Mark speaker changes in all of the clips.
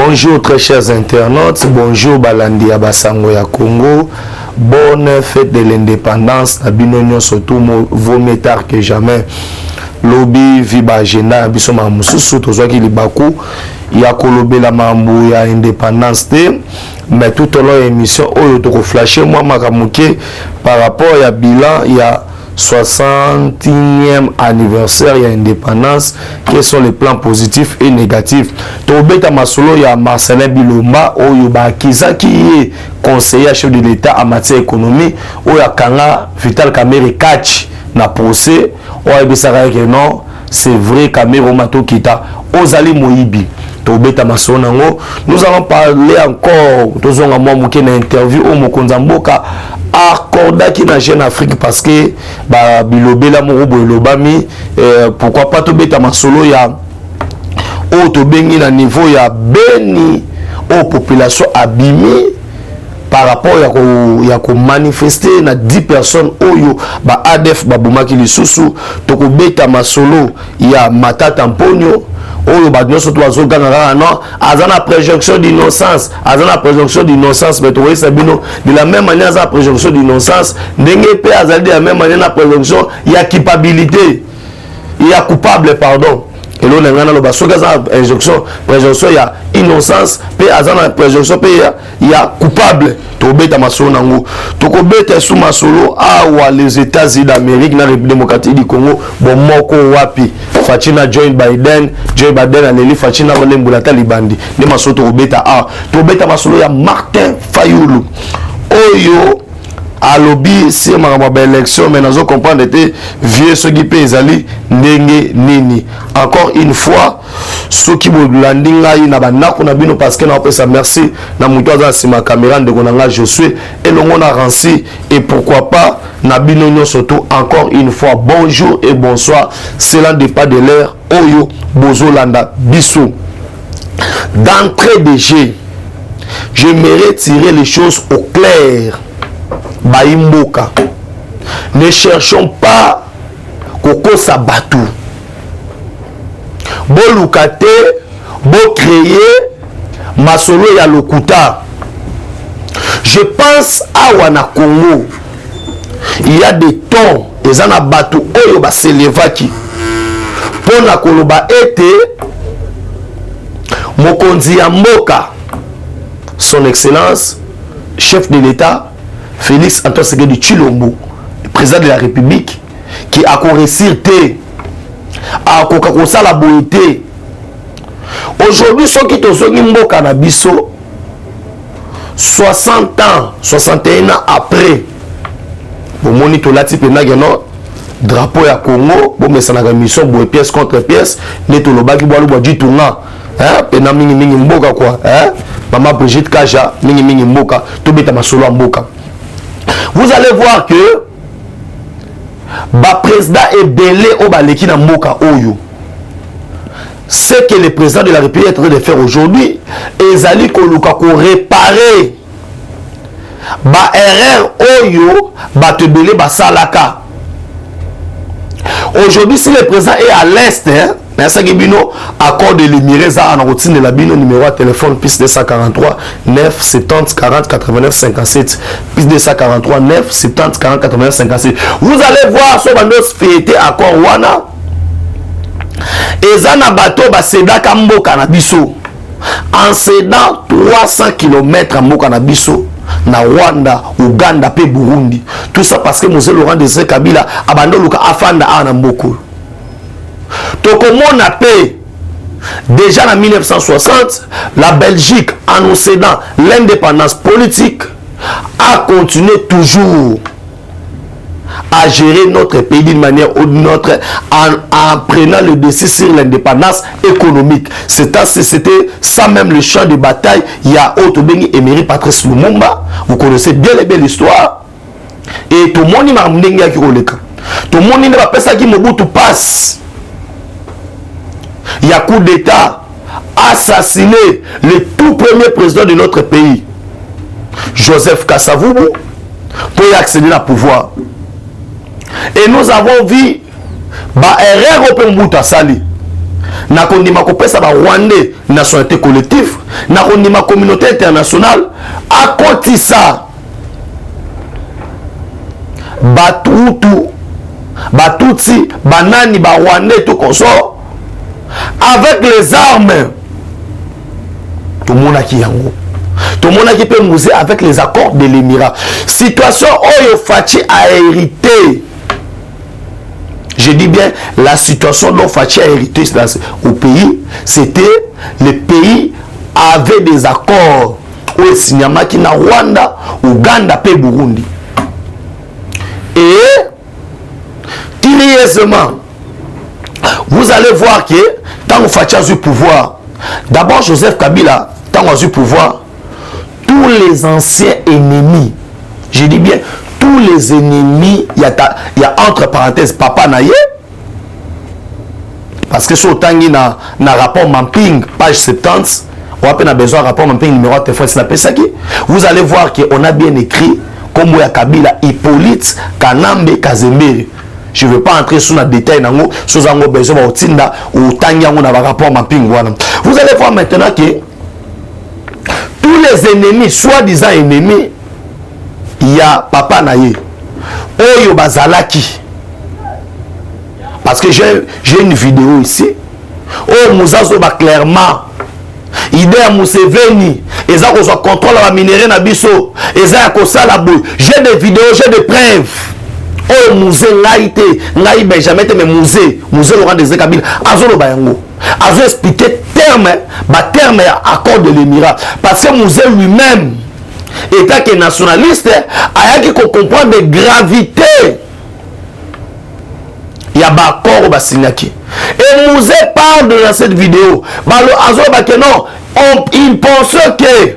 Speaker 1: Bonjour très chers internautes, bonjour Balandi Abasango ya Congo, bonne fête de l'indépendance, na binonyo surtout vaut mieux tard que jamais. Lobby viba agenda biso ma mususu tozwaki libaku ya kolobela mambu ya indépendance te, mais tout au long de l'émission oyo toko flasher moi makamuke par rapport ya bilan ya 60e anniversaire de l'indépendance, quels sont les plans positifs et négatifs. Tobeta Masolo ya Marcelin Bilomba oyo ba kizaki ye conseiller chef de l'État en matière économique oyo kanga Vital Kamerhe catch na procès oyo bisaka que non c'est vrai Kamerhe Mato Kita ozali moyibi. Tobeta Masolo nango nous allons parler encore tozonga moi muke na interview au mokonza mboka accorda qui na Jeune Afrique parce que ba bilobela morobo elobami pourquoi pas tobeta Masolo ya o to bengi na niveau ya beni o population abimi par rapport ya ko manifester na 10 personnes oyo ba ADF babumaki lisusu to ko beta Masolo ya Matata Mponyo oyo ba nyonso to azoganga non azana présomption d'innocence mais to wesa bino de la même manière azana présomption d'innocence ndenge pe azali de la même manière na présomption ya culpabilité ya coupable pardon. Et l'on a le basoka présomption ya innocence pe azana présomption pe ya coupable to beta Masolo nango to ko beta sous Masolo awa les États-Unis d'Amérique na République démocratique du Congo bon moko wapi Fachina Joe Biden aleli Fachina Rolemboula Talibandi ne Masolo to beta Masolo ya Martin Fayulu oyo alobi si ma élection mais nazo comprendre était vieux ce qui peut ezali ndenge nini encore une fois ceux qui bolandi ngai na banako na bino parce que na pesa merci na muto za sima caméra ndeko na nga je suis et longo na ranci et pourquoi pas na bino surtout encore une fois bonjour et bonsoir cela dépend de l'air oyo bozolanda biso d'entrée de jeu. J'aimerais tirer les choses au clair. Baimboka. Ne cherchons pas Koko Sabatou. Bo lukate, bo créer Masolo ya lokuta. Je pense à Wana Congo. Il y a des tons, des anabatou oyo ba selevaki. Pona koloba ete Mokonzi ya mboka, son excellence, chef de l'État, Félix Antoine Tshisekedi Tshilombo, président de la République, qui a réussir à la beauté. Aujourd'hui, ceux qui ont fait mboka na biso 60 ans, 61 ans après, bon monito lati pena geno drapeau ya Congo, bon mais ça na mission boy pièce contre pièce, neto lobaki boalu boji tunga. Hein, pena mingi mboka quoi, hein? Maman Brigitte Kaja, mingi mboka, to beta Masolo mboka. Vous allez voir que ba président est belé au baleki na mboka oyo. Ce que le président de la République est en train de faire aujourd'hui, ezali koluka ko réparer ba erreur oyo ba te belé ba salaka. Aujourd'hui, si le président est à l'est, hein, accord de l'Émirat en routine de la bino numéro de téléphone plus 243 9 70 40 89 57 plus 243 9 70 40 89 57. Vous allez voir ce bandos fêté accord wana ezana bateau ba seda kamboka na biso en cédant 300 km à mboka na biso na Rwanda, Uganda pe Burundi. Tout ça parce que Mose Laurent Désiré Kabila abandoluka afanda ana mboko. Tokomona pe déjà en 1960, la Belgique en cédant l'indépendance politique a continué toujours à gérer notre pays d'une manière ou d'une autre en prenant le dessus sur l'indépendance économique. C'était ça même le champ de bataille. Il y a Otobengi Emery Patrice Lumumba. Vous connaissez bien les belles histoires. Et tout le monde m'a amené à Kiroleka. Tout le monde n'a pas ça qui Mobutu passe. Il y a coup d'État assassiné le tout premier président de notre pays, Joseph Kasavubu, pour y accéder au pouvoir. Et nous avons vu erreur au Pembuta Sali. na kondima kopesa ba Rwandais nationalité collective na kondima communauté internationale akotisa batutu batutsi banani ba Rwandais tout consort avec les armes. Tout le monde a qui yango. Tout le monde a qui peut mouser avec les accords de l'Émirat. Situation Oyo Fachi a hérité. Je dis bien la situation dont Fachi a hérité au pays, c'était le pays avait des accords au Sinyamaki na Rwanda, Ouganda et Burundi. Et curieusement, vous allez voir que tant que Fachi a eu pouvoir, d'abord Joseph Kabila, tant qu'il a eu pouvoir, tous les anciens ennemis, je dis bien tous les ennemis, il y a entre parenthèses Papa Naye, parce que sur Tangi na rapport Mamping, page 70, on a besoin de rapport Mamping numéro de téléphone, vous allez voir qu'on a bien écrit comme Moya Kabila, Hippolyte, Kanambe, Kazembe. Je ne veux pas entrer sur le détail, sur le besoin de Tinda ou Tangi na rapport Mamping. Vous allez voir maintenant que tous les ennemis, soi-disant ennemis, il y a Papa Naye, Oyo Bazalaki. Parce que j'ai une vidéo ici. Oh, Mouzazo va clairement. Idée à Mousseveni. Et ça, qu'on soit contrôle la minerai na biso. Et ça, qu'on soit la boue. J'ai des vidéos, j'ai des preuves. Oh, Mouzé, Naïté, Naï Benjamin, mais Mouzé, Laurent des Kabila. Azolo Bayango. Azo expliqué terme accord de l'Émirat. Parce que Mouzé lui-même, état que nationaliste, a qui comprend des gravités. Il y a un accord au Signaki. Et Mouzé parle dans cette vidéo. Non, il pense que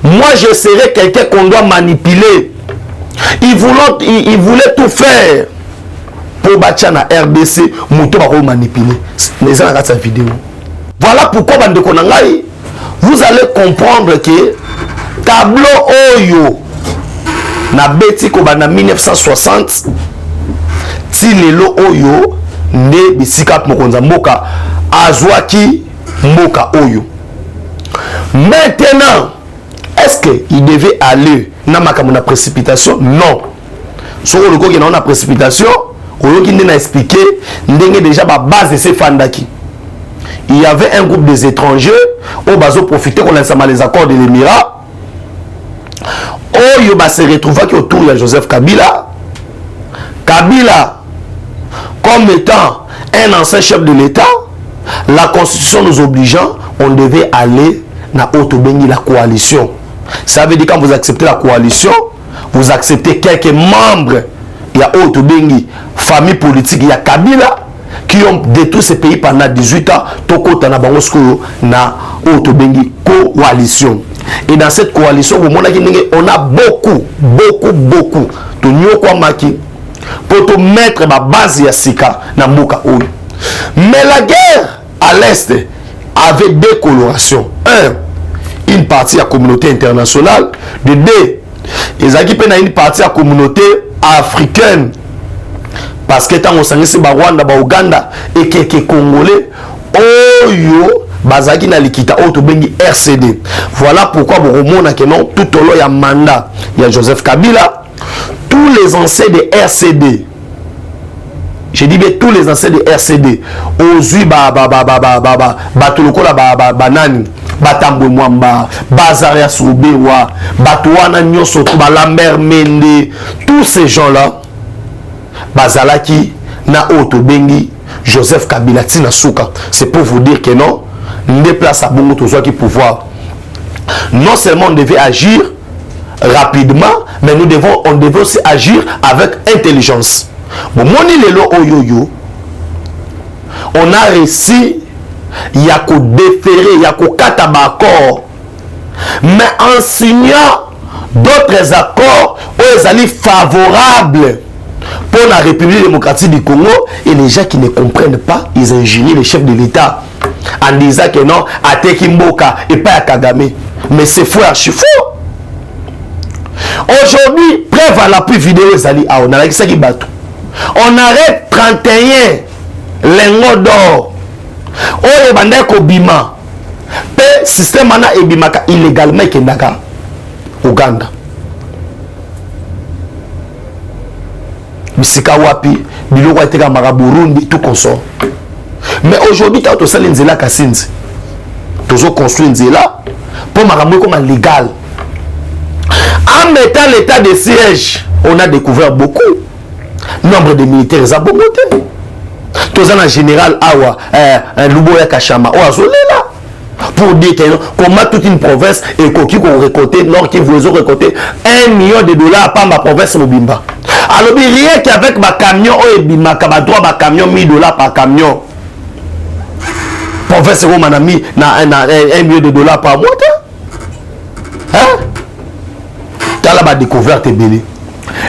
Speaker 1: moi je serais quelqu'un qu'on doit manipuler. Il voulait tout faire pour bâtir la RDC, Mouto va manipuler. Mais ça, dans cette vidéo. Voilà pourquoi vous allez comprendre que tableau Oyo na beti ko bana 1960 ti lelo Oyo ne bisika mokonza mboka azwaki mboka Oyo. Maintenant, est-ce qu'il devait aller na makambo na précipitation? Non. So le ko ki na précipitation, Oyo ki n'a expliqué ndenge déjà ba base de ces fandaki. Il y avait un groupe des étrangers au bazo profiter qu'on a les accords de l'Émirat. Oyo ba se retrouva qui autour de Joseph Kabila. Kabila comme étant un ancien chef de l'État, la constitution nous obligeant, on devait aller na Otobengi la coalition. Ça veut dire quand vous acceptez la coalition, vous acceptez quelques membres. Il y a Otobengi, famille politique, il y a Kabila qui ont détruit ce pays pendant 18 ans. Toko Tanabangosko na Otobengi coalition. Et dans cette coalition, on a beaucoup. Pour te mettre ma base ya sika na mboka oyo. Mais la guerre à l'est avait deux colorations. Un, une partie à la communauté internationale. De deux, ils ont une partie à la communauté africaine. Parce que tant on s'en est Rwanda, Ouganda et quelques Congolais, oyo bazaki na likita auto bengi RCD. Voilà pourquoi vous remonte que non tout au long il y a mandat, il y a Joseph Kabila, tous les anciens de RCD. Je dis bien tous les anciens de RCD. Ozui batulukola banani, batambwe mwamba, bazaria soubewa, batuana nyoso ba Lambert Mende, tous ces gens-là bazalaki na auto bengi Joseph Kabila tina souka. C'est pour vous dire que non, ne place à bongo tous qui pouvoir. Non seulement on devait agir rapidement, mais on devait aussi agir avec intelligence. Bon, moni lelo oyoyo, on a réussi, il y a qu'au déférer, il y a qu'au katabakor, mais en signant d'autres accords, ils allaient favorables pour la République démocratique du Congo, et les gens qui ne comprennent pas, ils injurient le chef de l'État en disant que non, à Tekimboka et pas à Kagame. Mais c'est faux, archi faux. Aujourd'hui, preuve à l'appui vidéo, on arrête 31 lingots d'or oyo banda kobima pe système ana ebimaka illégalement ekendaka Uganda bisika wapi biloko etekamaka Burundi tout consort. Mais aujourd'hui quand tosali nzela kasinzi tozo construire nzela pour makambo comme légal. En mettant l'état de siège, on a découvert beaucoup. Nombre de militaires à Bogoté. Tous en général Awa, Luboya Kachama, Oazolela. Pour dire que comment toute une province et qui ont récolté, nord qui vous ont récolté $1 million par ma province Mobimba. Alors, rien qu'avec ma camion, ma droit, ma camion, $1000 par camion. Province Romanami, $1 million par mois. Hein? La découverte est belle.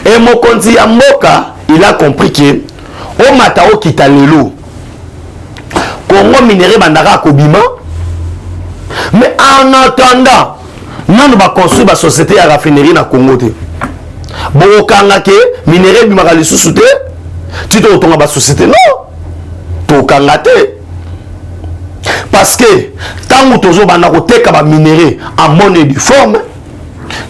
Speaker 1: Et mon konzi à Moka, il a compris que au matao kita lelo Congo minéré bandara kobima. Mais en attendant, nous va construire la société à raffinerie na Congo te. Bon kanga ke minéré bimaka li susute, tu te retournes ba société non. To kanga te. Parce que tant que tozo banda ko teka ba minéré en monnaie du forme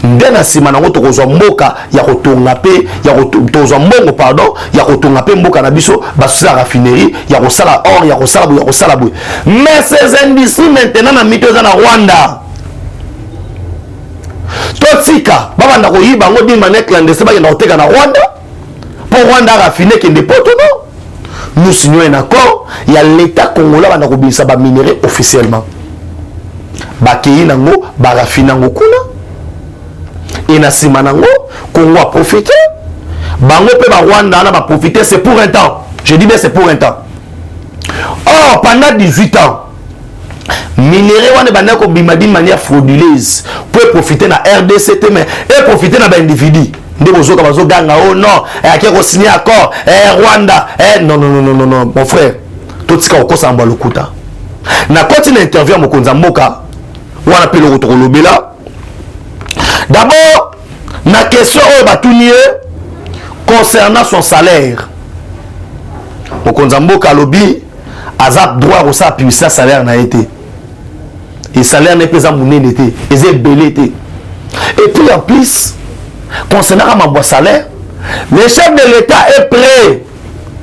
Speaker 1: ndena sima nango tokozwa mboka ya kotonga pe ya tozwa mbongo pardon ya kotonga pe mboka na biso basala raffinerie ya kosala or ya kosala boy. Mais ces industries maintenant na mito za na Rwanda totika babanda koyiba ngo dimane clandestin ba kenda koteka na Rwanda pour Rwanda raffiner kende poto non. Nous signons un accord, il y a l'état congolais banda kobisa ba minerai officiellement ba keyi nango ba raffiner ngo kuna. Et na simanango Congo a profité bango pe ba Rwanda na ba profité, c'est pour un temps, je dis bien c'est pour un temps. Or pendant 18 ans minéré wana banda ko bima d'une manière frauduleuse pour profiter na RDC mais et profiter na ba individu nde bozoka bazo ganga oh non et akiko ko signer accord Rwanda non mon frère totika okosa mba lokuta na continue interview mokonza mboka wana pe le retour lobela. D'abord, la question concernant son salaire. Au Konzambo Kalobi, Azap droit au salaire n'a été. Et salaire n'est pas amouné d'été. Et c'est belé été. Et puis en plus, concernant mon salaire, le chef de l'État est prêt.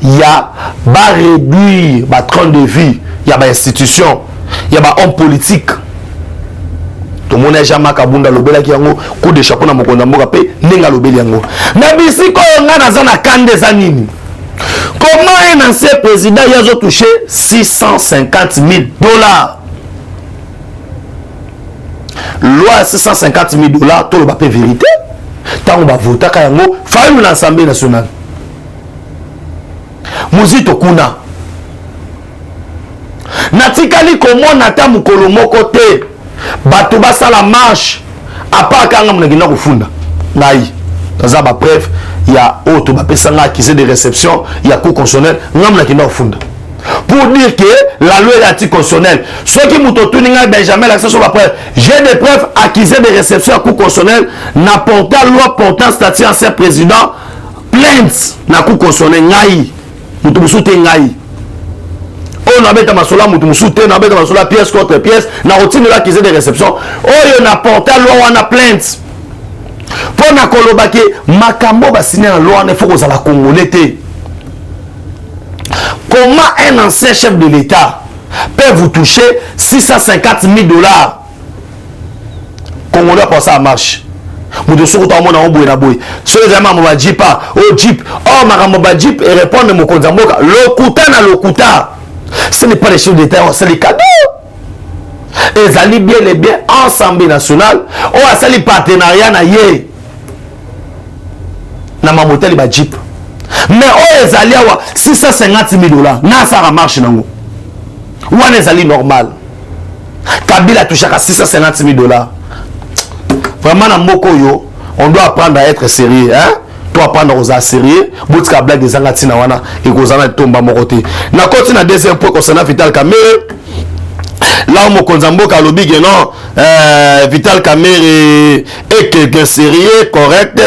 Speaker 1: Il y a bas réduire, bas train de vie, il y a bas institution, il y a bas homme politique. Tout le monde est jamais kabunda lobela ki yango coup de chapeau na mokonda mboka pe nenga lobeli yango na bisiko nga na zana kande za nini. Comment un ancien président y a touché $650 000? Loi $650 000 tout le bapé vérité tant on va voter ka yango faille l'Assemblée nationale muzito kuna natikali comment nata mukolo moko te bato basala marche apa kanga mnagina kufunda ngai kaza ba preuve ya auto ba pesanga accusé de réception ya cour constitutionnelle ngamna kina kufunda pour dire que la loi est anticonstitutionnelle. Ceux qui m'ont tenu Benjamin l'accès sur la preuve, j'ai des preuves accusées de réception à cour constitutionnelle n'apportant loi portant statut ancien président plainte na cour constitutionnelle ngai mutumusute ngai. On a mis masola mutumusute na beta masola pièce contre pièce na routine là accusé de réception. Oh on apporté loi on a plainte. Pour na kolobake makambo ba signer en loi ne faut que ça la congolais. Comment un ancien chef de l'État peut vous toucher $650 000? Congolais pour ça marche. Vous devez surtout avoir un bon boy. Sur les amants, on jeep pas. Oh jeep. Oh ma jeep et répondre mon konzamboka. Lokuta na lokuta. Ce n'est pas les chefs d'État, c'est les cadeaux. Ils allient bien les biens Assemblée nationale. Oh c'est les partenariats na yé. Na mamotel ba jeep. Mais oh ezali awa $650 000 na ça marche nango wana ezali normal. Kabila touche à $650 000. Vraiment na mboko yo on doit apprendre à être sérieux hein, doit apprendre aux sérieux botka blague des angati na wana et kozana tomba mokoté na continue na deuxième point concernant Vital Kamerhe. Là mon konzamboka lobi que non Vital Kamerhe est quelqu'un sérieux correct,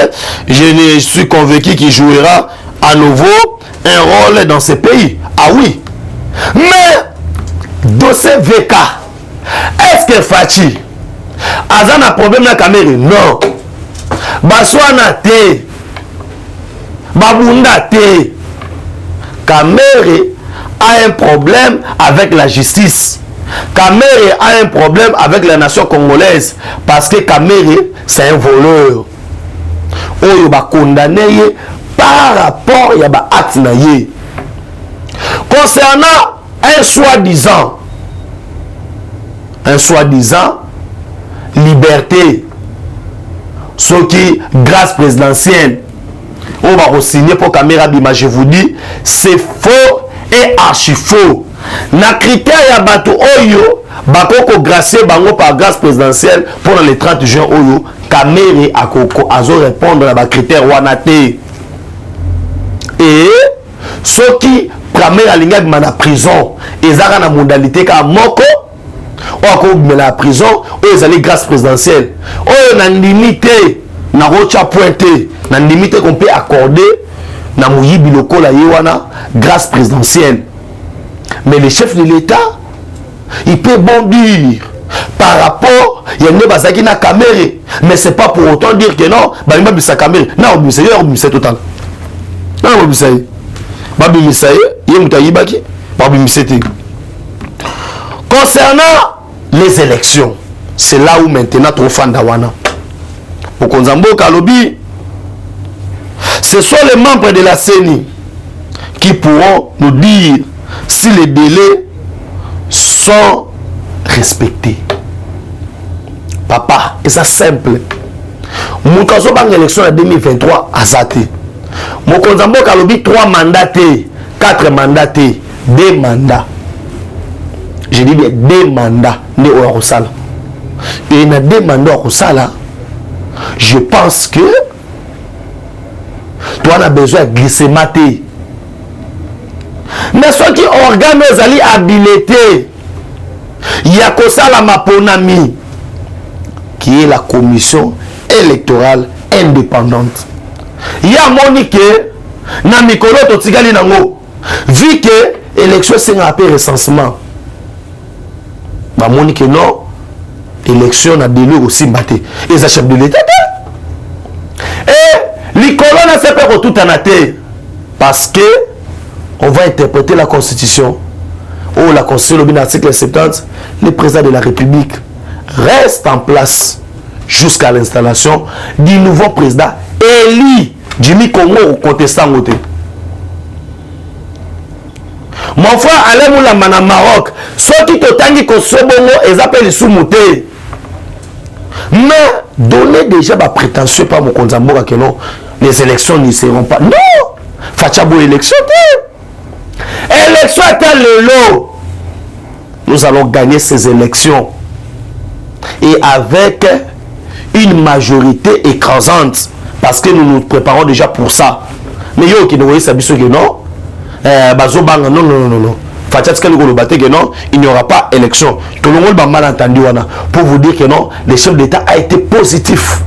Speaker 1: je suis convaincu qu'il jouera à nouveau un rôle dans ce pays. Ah oui. Mais dossier VK. Est-ce que Fachi a un problème na Kamere? Non. Baswana te. Babunda te. Kamere a un problème avec la justice. Kamere a un problème avec la nation congolaise parce que Kamere c'est un voleur. Oyo ba condamné par rapport à ba acte na ye. Concernant un soi-disant liberté, ce qui grâce présidentielle, on va signer pour Caméra Bima, je vous dis, c'est faux et archi faux. Na critère ya bato oyo, bakoko gracier bango par grâce présidentielle pendant le 30 juin oyo, Kamere azo répondre à ba critère wanate. Et ceux qui Kamere alinga bima na prison, ezaka na modalité ka moko, ou bima la prison, ou ezali grâce présidentielle. Oyo na limité, na rocha pointé, na limité qu'on peut accorder na moyibi lokola yewana grâce présidentielle. Mais le chef de l'État, il peut bondir par rapport à Yende Bazaki na Kamere, mais c'est pas pour autant dire que non, Bamba bisa Kamere. Non, bisa total. Non, bisa. Babi Misaye, Yemutayibaki, Babi Misete. Concernant les élections, c'est là où maintenant trop fan d'Awana. Au Konzambo Kalobi, ce sont les membres de la CENI qui pourront nous dire si les délais sont respectés. Papa, et ça simple. Mon cas bang élection en 2023 à Zate. Mon Konzambo Kalobi 3 mandats, 4 mandats, 2 mandats. Je dis bien 2 mandats de Orosala. Et dans 2 mandats Orosala, je pense que toi on a besoin de glisser maté. Mais ceux qui organes les habilités, il y a Kosala Maponami, qui est la commission électorale indépendante. Il y a Monique, Namikolo Totigali Nango, vu que l'élection c'est un peu recensement. Monique non, élection a délai aussi maté. Et ça chef de l'État. Et les colonnes ne se perdent tout en athée. Parce que on va interpréter la Constitution. Oh, la Constitution, le article 70, le président de la République reste en place jusqu'à l'installation du nouveau président élu Jimmy Congo au contestant côté. Mon frère Alain Moulama Maroc, ceux qui te tangent que ce bongo, ils appellent sous-mouté. Mais donner déjà ma prétention par mon Konzamboka que non, les élections ne seront pas. Non! Fachabo élection. Élection est le lot. Nous allons gagner ces élections. Et avec une majorité écrasante. Parce que nous nous préparons déjà pour ça. Mais yo qui nous voyez ça que non. Bazobanga non. Il n'y aura pas élection. Tout le monde va mal entendu pour vous dire que non, le chef d'État a été positif.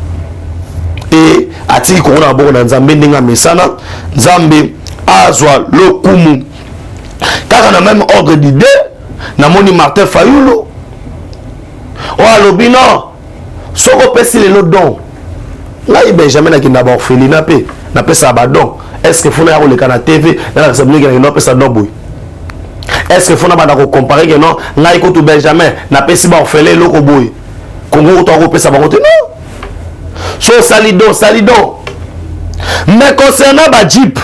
Speaker 1: Et Ati Corona Borna Nzambe Nenga Mesana, Nzambe Azwa Lokumu. Car on a même ordre d'idée, Namoni Martin Fayoulou. Oh Alobino, Soko Pessi les lots dons. Là, il Benjamin n'a qu'une d'abord fait l'INAP, n'a pas ça badon. Est-ce que faut aller le canal TV, dans l'Assemblée qui n'a pas ça d'obouille? Est-ce que faut pas comparer que non, là il coûte Benjamin, n'a pas si bon fait les locaux bouille. Congo t'en repère ça va côté non. So salidon. Mais concernant ba Jeep,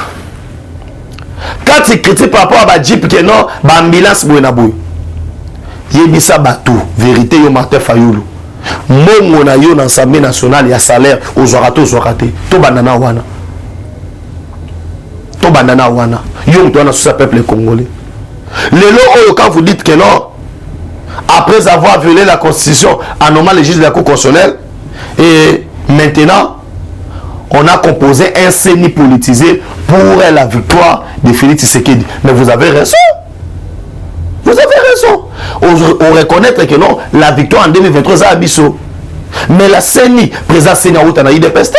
Speaker 1: quand tu critiques par rapport à ba Jeep que non, ba ambulance bouille na bouille. Yebisa batou, vérité yo Martin Fayoulou. Mongo na yo dans l'Assemblée nationale, il y a salaire aux orato. To banana wana. Yo to na sous peuple congolais. Le lot quand vous dites que non, après avoir violé la constitution, anormal les juges de la cour constitutionnelle, et maintenant, on a composé un CENI politisé pour la victoire de Félix Tshisekedi. Mais vous avez raison. On reconnaît que non, la victoire en 2023 c'est abisso. Mais la CENI, président CENI a eu des pestes,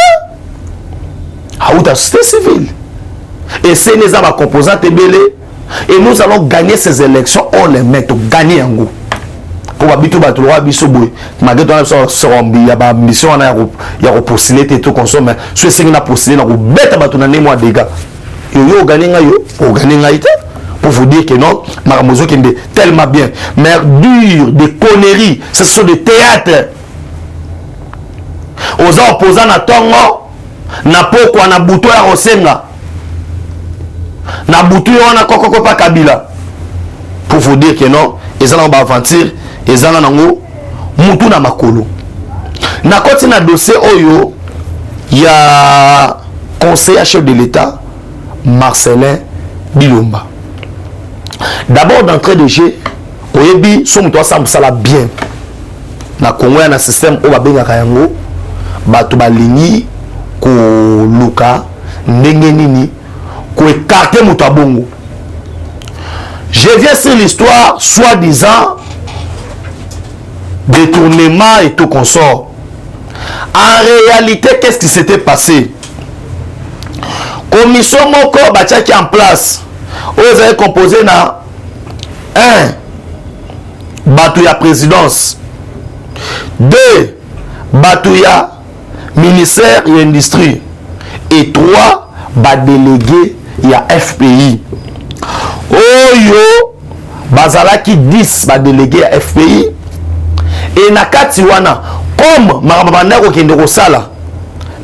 Speaker 1: a eu la société civile. Et CENI a composante belé Et nous allons gagner ces élections, on les met, gagner en go. Pour habiter au roi Bissoboy, malgré tout, il y a une mission, il y a postulé et tout consomme, soit c'est une postulé, on a bête à battre dans les mois de dégâts. Yo gagné, pour vous dire que non, Maramozo qui est tellement bien, mais dur, des conneries, ce sont des théâtres. Aux opposants na tongo, na poko na buto ya rosenga, na buto ya na koko pa kabila. Pour vous dire que non, ils ont aventure, ils ont nango mutu na makolo. Na koti na dossier oyo, il y a conseiller chef de l'État Marcelin Bilomba. D'abord d'entrée de jeu, oyebi somme toi ça me bien. Na Congo na système o babenga kayango, bato balingi ko luka ndenge nini ko écarter mutu abongo. Je viens sur l'histoire soi-disant détournement et tout consort. En réalité, qu'est-ce qui s'était passé? Commission moko batiaki en place. Vous avez composé na 1 Batouya présidence, 2 Batouya ministère et industrie, et 3 délégué ya FPI. Oyo bazalaki 10 délégué ya FPI. Et na kati wana comme marabanda ko kende ko sala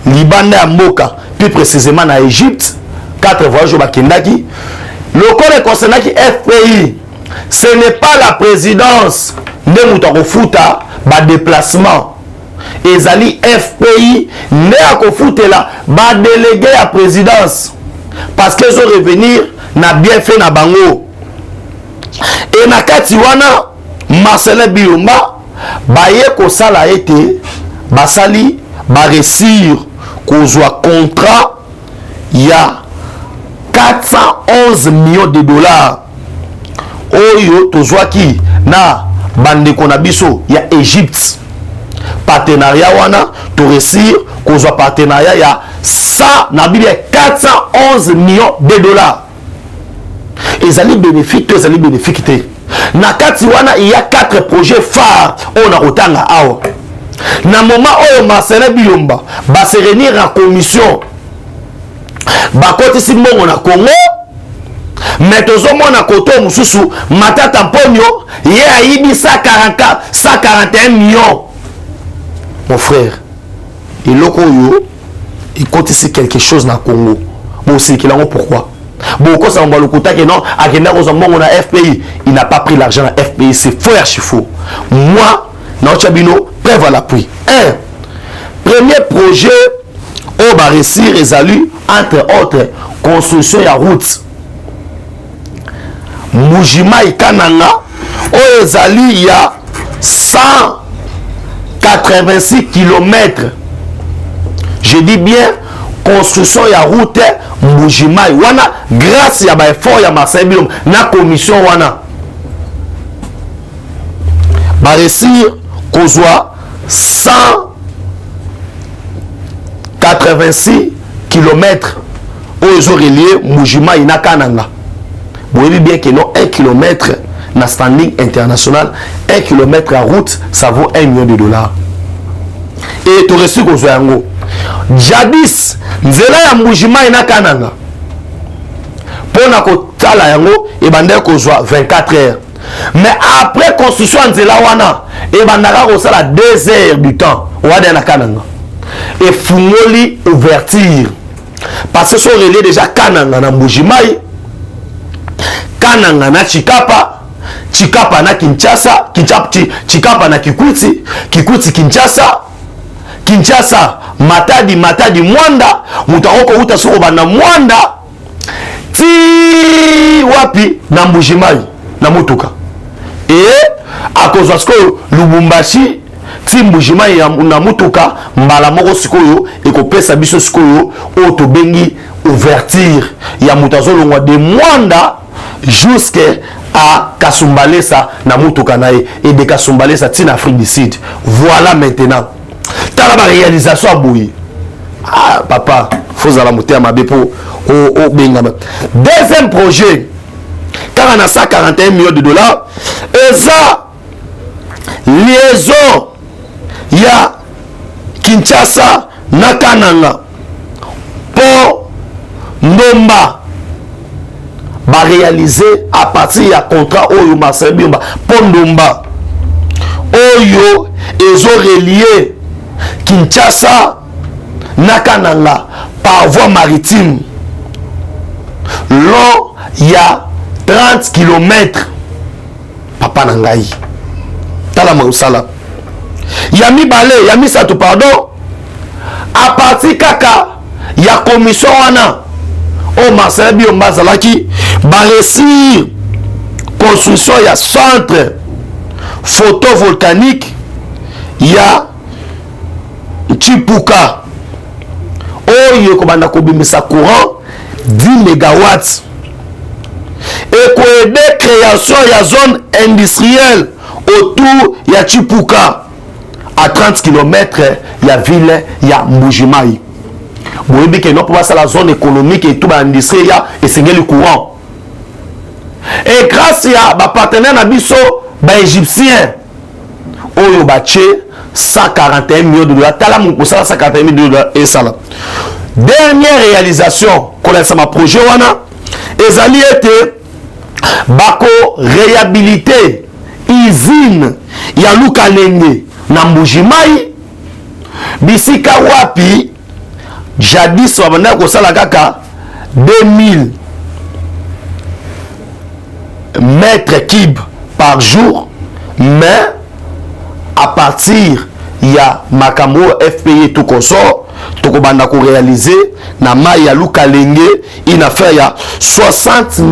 Speaker 1: libanda ya mboka, plus précisément na Égypte, 4 voyages bakendaki. Le corps concernant qui FPI, ce n'est pas la présidence de Moutakofuta, ba déplacement. Ezali FPI, ne a kofuta là, ba délégué à présidence. Parce qu'ils ont revenir, na bien fait na bango. Et na katiwana, Marcelin Bilomba, ba ye ko sala été, ba sali, ba réussir, ko soit contrat, ya 411 millions de dollars. Oyo tozwaki na bandeko na biso ya Égypte. Partenariat wana to réussir kozwa partenariat ya 411 millions de dollars. Ezali bénéfique to ezali bénéfique te. Na kati wana il y a 4 projets phares on a otanga awa. Na moment oyo Marcelin Bilomba ba se réunir en commission bakotisi mbongo na Congo, mais tozomona koto mususu Matata Mponyo ye ayibi 141 millions. Mon frère, il kotisi quelque chose na Congo. Bon, c'est qu'il a pourquoi? Bon, quand ça on va le côté que non, agenda aux mbongo na FPI, il n'a pas pris l'argent à FPI, c'est faux archi faux. Moi, na Chabino, preuve à l'appui. 1. Premier projet au réussir résalu entre autres construction ya route Mujima et Kananga au ezali ya 186 km. Je dis bien construction ya route Mujima wana grâce ya ba effort ya Marcelin Bilomba na commission wana ba réussir kozwa 186 km aux reliés Mujima ina Kananga. Vous voyez bien que non 1 km na standing international, 1 km à route ça vaut 1 million de dollars. Et tu reçu qu'on soit yango. Jadis nzela ya Mujima ina Kananga. Pona ko tala yango e bandel ko soit 24 heures. Mais après construction nzela wana e bandaka ko sala 2 heures du temps. Wada na Kananga. Et fungoli ouverture parce que son relais déjà Kananga na Mujimai, Kananga na Chikapa, Chikapa na Kinshasa, Chikapa na Kikwiti, Kikwiti Kinshasa, Kinshasa Matadi Mwanda, mutaoko uta soko bana Mwanda ti wapi na Mujimai na Mutuka. Et à cause de ce que Lubumbashi ti Mujima ya na Mutuka mbala moko sikoyo ekopesa biso sikoyo oto bengi ouverture ya mutazolongwa de Mwanda jusqu'à Kasumbalesa na Mutuka nae et de Kasumbalesa ti na Afrique du Sud. Voilà maintenant tala ba réalisation abouyi. Ah papa faut la monter à ma bepo au benga. Deuxième projet car on a 141 millions de dollars et ça liaison ya Kinshasa na Kananga pour Ndomba va réaliser à partir ya contrat Oyo Marcel Biomba pour Ndomba Oyo ils ont relié Kinshasa na Kananga par voie maritime long il y a 30 km papa nangai tala mausala yami balé yami sato pardon à partir kaka ya commission wana o Marcel Biomba zalaki ba réussir construction ya centre photovoltaïque ya Chipuka oyo kobanda kobimisa courant 10 mégawatts et koede création ya zone industrielle autour ya Chipuka à 30 km ya ville ya Mbujimai. Boyebi ke non pour ça la zone économique et tout ba industrie ya esengeli courant. Et grâce à ba partenaire na biso ba égyptien oyo ba tché 141 millions de dollars. Tala mon pour ça 141 millions de dollars et ça là. Dernière réalisation qu'on a ma projet wana ezali été bako réhabiliter usine ya Lukalenge na Mbujimai bisika wapi jadis wabanda ko sala kaka 2000 mètres cubes par jour mais à partir ya makambo FPI tout consort to ko banda ko réaliser na mai ya Lukalenge une affaire ya 60 000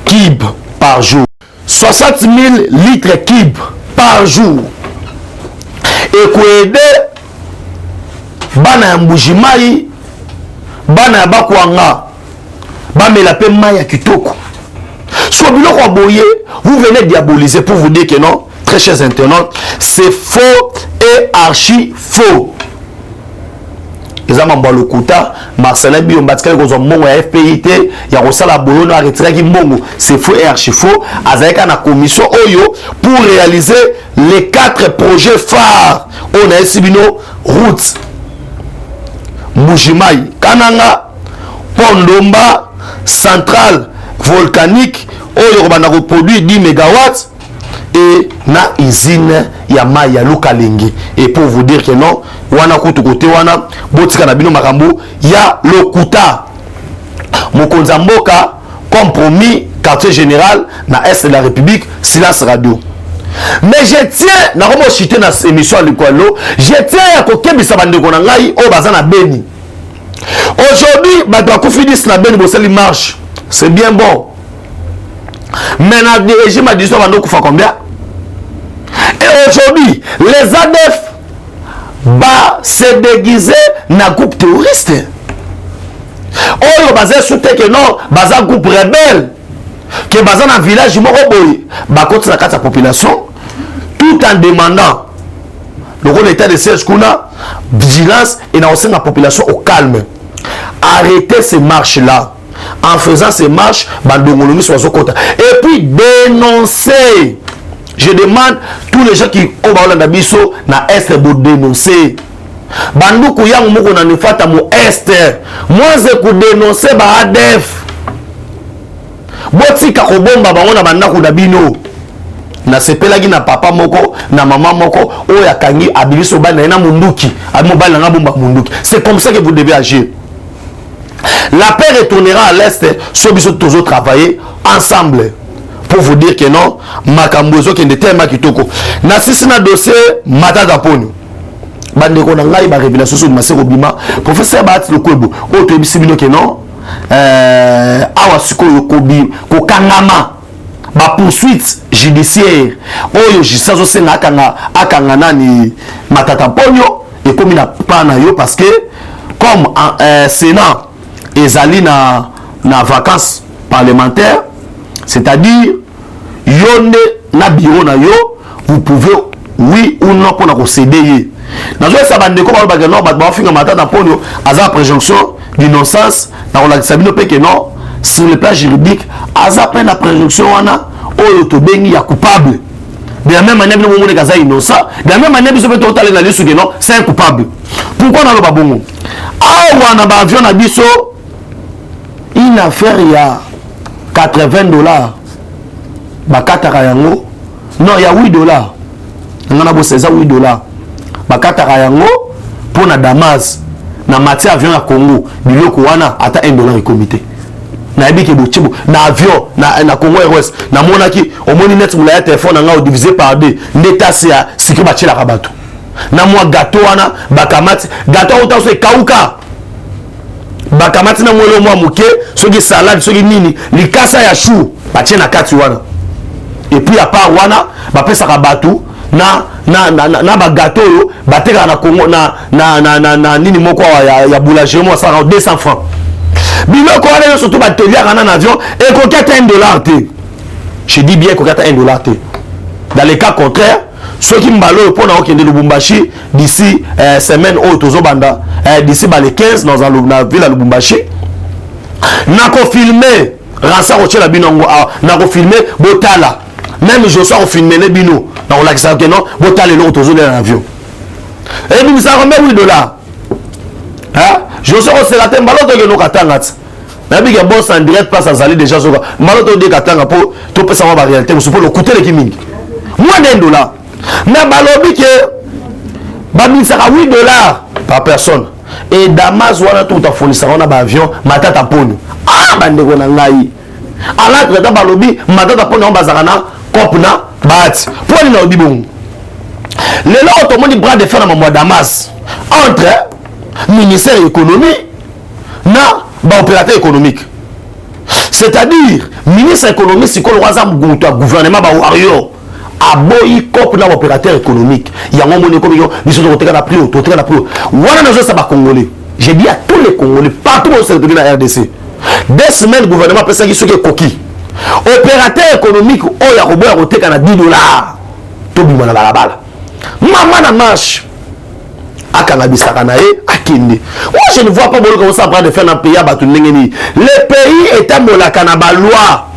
Speaker 1: cubes par jour 60 000 litres cubes par jour et koede bana ya Mbujimai bana ya Bakwanga bamela pe mai ya kitoko so biloko boye vous venez diaboliser pour vous dire que non très chers internautes c'est faux et archi faux ezama mbalo kuta Marcel Biomba tkele ko zo mbongo ya FPIT ya kosala boyono arrêter ki mbongo c'est faux et archi faux azaleka na commission oyo pour réaliser les 4 projets phares on a esibino route Mbujimai Kananga Pondomba centrale volcanique oyo bana ko produire 10 mégawatts et na usine ya mai ya Lukalenge et pour vous dire que non wana kutu kote wana botika na bino makambo ya lokuta mokonza mboka compromis quartier général na est de la République silence radio mais je tiens na komo citer na émission à l'école je tiens à kokebisa bandeko na ngai o bazana Beni aujourd'hui bato bakufidis na Beni boseli marche c'est bien bon mais na le régime a dit ça bando kufa combien et aujourd'hui les ADF va se déguiser na groupe terroriste oyo bazé souté que non baza groupe rebelle que baza na village moko boy ba côté la carte population tout en demandant le rôle état de siège kuna vigilance et na aussi la population au calme arrêtez ces marches là en faisant ces marches bandongolomi soit kota et puis dénoncer. Je demande tous les gens qui ont parlé d'Abisso na est pour dénoncer. Bandoukou yang moko na nefata mo est. Moi je pour dénoncer ba ADF. Botika ko bomba bango na bandako dabino. Na sepelaki na papa moko na maman moko o ya kangi abiliso bana na munduki. Amo bana na bomba munduki. C'est comme ça que vous devez agir. La paix retournera à l'est, soit biso toujours travailler ensemble. Pour vous dire que non, makambozo qui est tellement kitoko. Na sisi na dossier Matata Ponyo. Bande ko na ngai ba révélation sur Maseko Bima, professeur Bat Lokwebo, o to ebisibino que non. Awa siko yokobi ko kangama ba poursuite judiciaire. Oyo justice zo senga akanga nani Matata Ponyo et comme na pana yo parce que comme Sénat ezali na vacances parlementaires, c'est-à-dire yonde na bureau na yo vous pouvez oui ou non pour na céder na zo sa bande ko ba non ba finga Matata Ponyo aza présomption d'innocence na la sabino pe que non sur le plan juridique aza peine la présomption wana oyo to bengi ya coupable de la même manière nous montre kaza innocent de la même manière biso peut totaler na lisu que non c'est un coupable pourquoi na lo babongo awa na ba avion na biso une affaire ya $80 bakataka yango non ya $8 ngana bo c'est $8 bakataka yango pour na Damas na matière avion ya Congo biloko wana ata $1 e comité na ebike bochibo na avion na Congo Airways na monaki omoni net mula ya téléphone nga divisé par 2 ndeta sia siki bachela ka bato na mwa gâteau wana bakamati gâteau ota so kauka bakamati na mwelo mwa muke soki salade soki nini likasa ya chou batie na kati wana et puis à part wana bapesa ka bato na ba gâteau yo bateka na Congo na nini moko ya boulangerie mo ça 200 francs biloko wana surtout batelier en avion et qu'on quête $1 té je dis bien qu'on quête $1 té dans les cas contraires ceux qui mbalo pour na okende Lubumbashi d'ici semaine au tozobanda d'ici les 15 dans la ville à Lubumbashi na ko filmer ransa ko tshela binongo na ko filmer botala même je sors filmer les bino na ko lakisa que non botala le tozolela dans l'avion et puis ça remet $8 hein je sors au sénateur mbaloto ke no katanga nabi ke boss en direct passe à Zali déjà soka mbaloto de katanga pour to pesa ma réalité pour le coûter le kiming moins $1 mais balobi ke babisa $8 par personne et Damas wana tout a fourni ça on a ba avion matata ponu bande ko na ngai ala treta balobi matata ponu on bazakana kopna bat poni na obibon le lo automoni bras de fer na mois Damas entre ministère économie na ba opérateur économique c'est-à-dire ministre économique c'est quoi le wazam gouvernement ba wario aboyi cop na opérateur économique yango moni ko biso to teka na prix to teka na prix wana nazo sa ba congolais j'ai dit à tous les congolais partout au sein de la RDC 2 semaines gouvernement pesa ki soki koki opérateur économique o ya ko boya ko teka na $10 to bima na balabala mama na marche akanga bisaka na ye akinde moi je ne vois pas bon comment ça prend de faire dans pays ba tout ndengeni le pays est amolaka na ba loi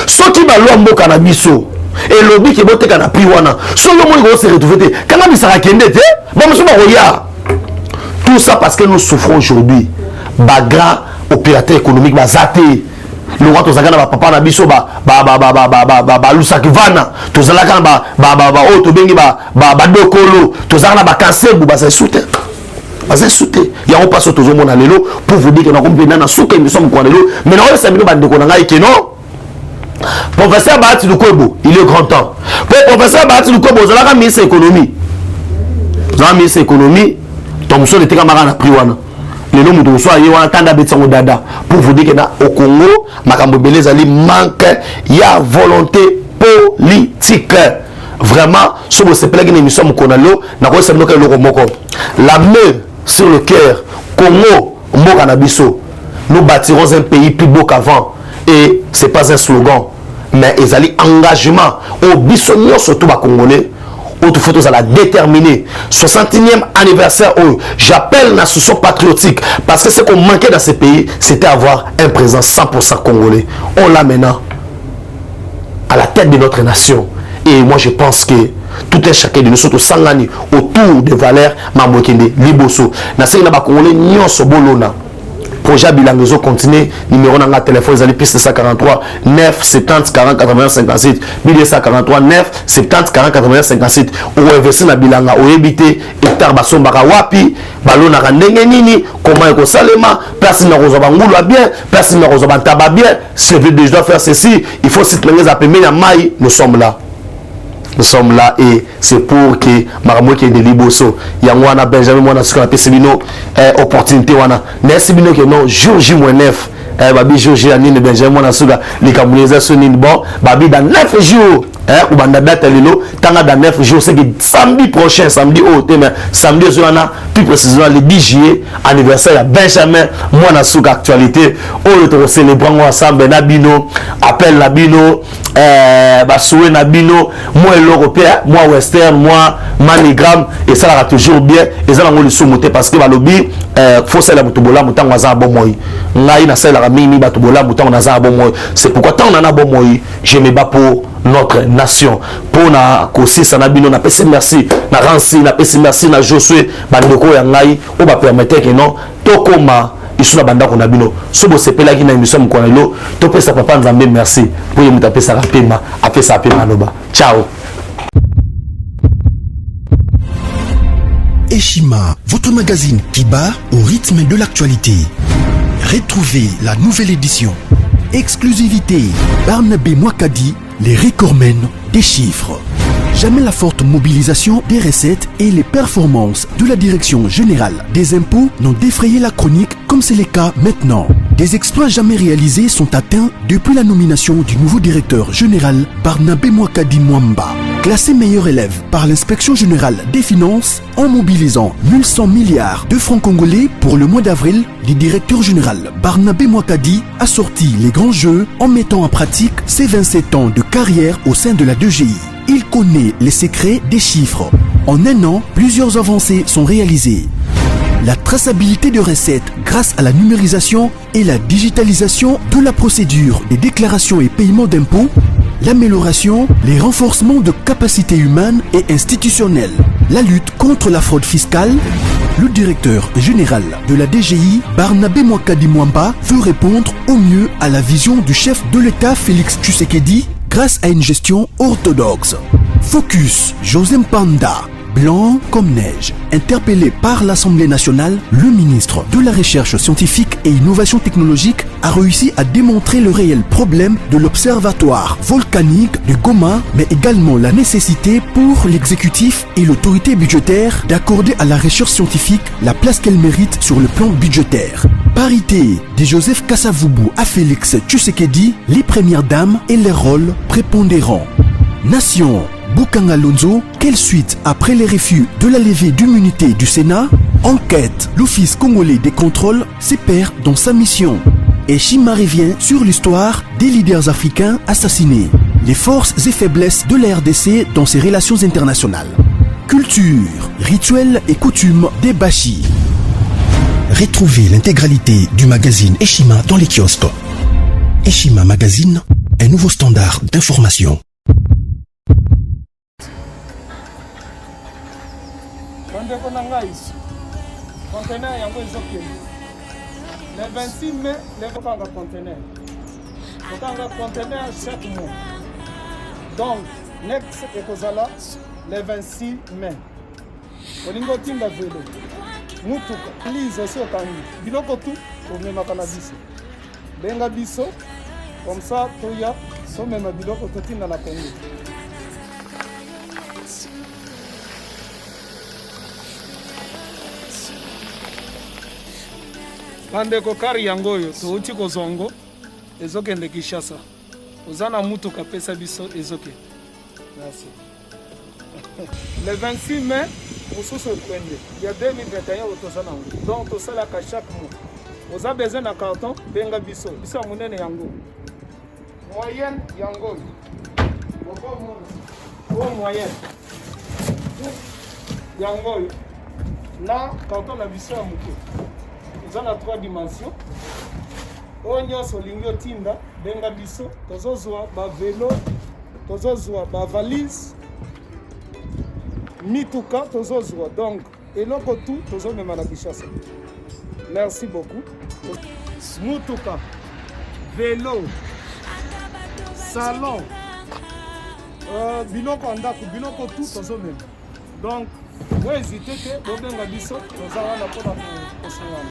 Speaker 1: soki ba loi mboka na biso et lobby qui bote kana pri wana so yo mo go se retrouver kanga bisaka kende te ba muso ba roya tout ça parce que nous souffrons aujourd'hui ba grand opérateur économique ba zaté le roi tozakana ba papa na biso ba lusaki vana tozalaka ba o to bengi ba dokolo tozakana ba kansebu ba soute bazé soute ya on passe tozo mona lelo pour vous dire que na kompena na souke nous sommes quoi lelo mais na on sabino ba ndeko na ngai ke non professeur Bahati Lukwebo il est grand temps pour professeur Bahati Lukwebo zalaka ministre économie za ministre économie tom so le teka mara na pri wana les noms de soi y a tanda betango dada pour vous dire que na au Congo makambo beleza li manque ya volonté politique vraiment sur ce plan que nous sommes konalo na ko sabino ka loko moko la main sur le cœur Congo mboka na biso nous bâtirons un pays plus beau qu'avant et c'est pas un slogan mais ezali engagement au biso surtout ba congolais autre photos à la déterminer 61e anniversaire où j'appelle la solution patriotique parce que ce qu'on manquait dans ce pays c'était avoir un président 100% congolais. On l'a maintenant à la tête de notre nation et moi je pense que tout un chacun de nous surtout sangani autour des valeurs mamokende liboso na sengna ba congolais nyonso bolona projet bilangezo continue numéro na téléphone zali plus 143 9 70 40 81 57 1243 9 70 40 81 57 ou investir na bilanga o ebité hectare basombaka wapi balona ka ndenge nini comment eko salema personne na kozoba ngulu bien personne na kozoba taba bien c'est veut je dois faire ceci il faut s'y tenir à pemer na mai nous sommes là et c'est pour que Maramou qui est de Liboso Yangwana Benjamin Mwana Suka Pesibino opportunité wana Nesibino que non jour J-9 babi jour J Anine Benjamin Mwana Suka les Camerounais sont bon babi dans 9 jours ou banda date lelo tanga dans 9 jours c'est que samedi prochain samedi samedi wana plus précisément le 10 juillet anniversaire à Benjamin Mwana Suka actualité on le célébrer ensemble na bino appel la bino basoué na bino moi l'européen, moi western, moi manigram, et ça là toujours bien, et ça là on le soumoté parce que lobby faut ça la mutobola mutango aza bon moi. Ngai na ça la mimi batobola mutango aza bon moi. C'est pourquoi tant on en a bon moi, je me bats pour notre nation. Pour na kosi sana bino na pesi merci, na ransi na pesi merci na Josué bandeko ya ngai, o ba permettre que non tokoma isuna banda ko na bino. So bo sepela ki na émission mkona lo, to pesa papa nzambe merci. Pour yemu tapesa rapema, apesa pema loba. Ciao.
Speaker 2: Eshima, votre magazine qui bat au rythme de l'actualité. Retrouvez la nouvelle édition. Exclusivité, Barnabé Mwakadi, les recordmen des chiffres. Jamais la forte mobilisation des recettes et les performances de la Direction générale des impôts n'ont défrayé la chronique comme c'est le cas maintenant. Des exploits jamais réalisés sont atteints depuis la nomination du nouveau directeur général Barnabé Mwakadi Mwamba. Classé meilleur élève par l'inspection générale des finances en mobilisant 1100 milliards de francs congolais pour le mois d'avril, le directeur général Barnabé Mwakadi a sorti les grands jeux en mettant en pratique ses 27 ans de carrière au sein de la DGI. Il connaît les secrets des chiffres. En un an, plusieurs avancées sont réalisées. La traçabilité de recettes grâce à la numérisation et la digitalisation de la procédure des déclarations et paiements d'impôts, l'amélioration, les renforcements de capacités humaines et institutionnelles, la lutte contre la fraude fiscale. Le directeur général de la DGI, Barnabé Mwakadi Mwamba, veut répondre au mieux à la vision du chef de l'État Félix Tshisekedi grâce à une gestion orthodoxe. Focus, José Mpanda, blanc comme neige. Interpellé par l'Assemblée nationale, le ministre de la Recherche scientifique et innovation technologique a réussi à démontrer le réel problème de l'observatoire volcanique de Goma, mais également la nécessité pour l'exécutif et l'autorité budgétaire d'accorder à la recherche scientifique la place qu'elle mérite sur le plan budgétaire. Parité de Joseph Kasavubu à Félix Tshisekedi, les premières dames et les rôles prépondérants. Nation, Bukanga Lonzo, quelle suite après les refus de la levée d'immunité du Sénat? Enquête, l'Office congolais des contrôles se perd dans sa mission. Et Shima revient sur l'histoire des leaders africains assassinés, les forces et faiblesses de la RDC dans ses relations internationales. Culture, rituels et coutumes des Bashi. Retrouvez l'intégralité du magazine Eshima dans les kiosques. Eshima Magazine, un nouveau standard d'information.
Speaker 3: Le 26 mai, les conteneurs. Conteneur chaque mois. Donc, next ekozala le 26 mai. Olingo tinda velo. Mutuka, please aussi au Kangi. Biloko tout, au même cannabis. Benga biso, comme ça, toya, so même biloko tout dans la Congo. Bandeko kari yango oyo touti kozongo ezokende Kinshasa. Ozana mutuka pesa biso ezoke. Merci. Le 26 mai, mosusu ekwende. Il y a 2021 otosana ngo. Donc tosala ka chaque mois. Oza besoin na carton benga biso. Biso munene yango. Moyenne yango. Boko mo. O moyenne. Yango. Na carton na biso ya muke. Dans 3 dimensions. Onyo solingo tinda benga biso tozozwa ba vélo, tozozwa ba valise, mituka tozozwa. Donc eloko tout tozomema na Kinshasa. Merci beaucoup. Mutuka, vélo, salon, biloko andako, biloko tout tozomema. Donc vous hésitez que bobenga biso tozala na pona ko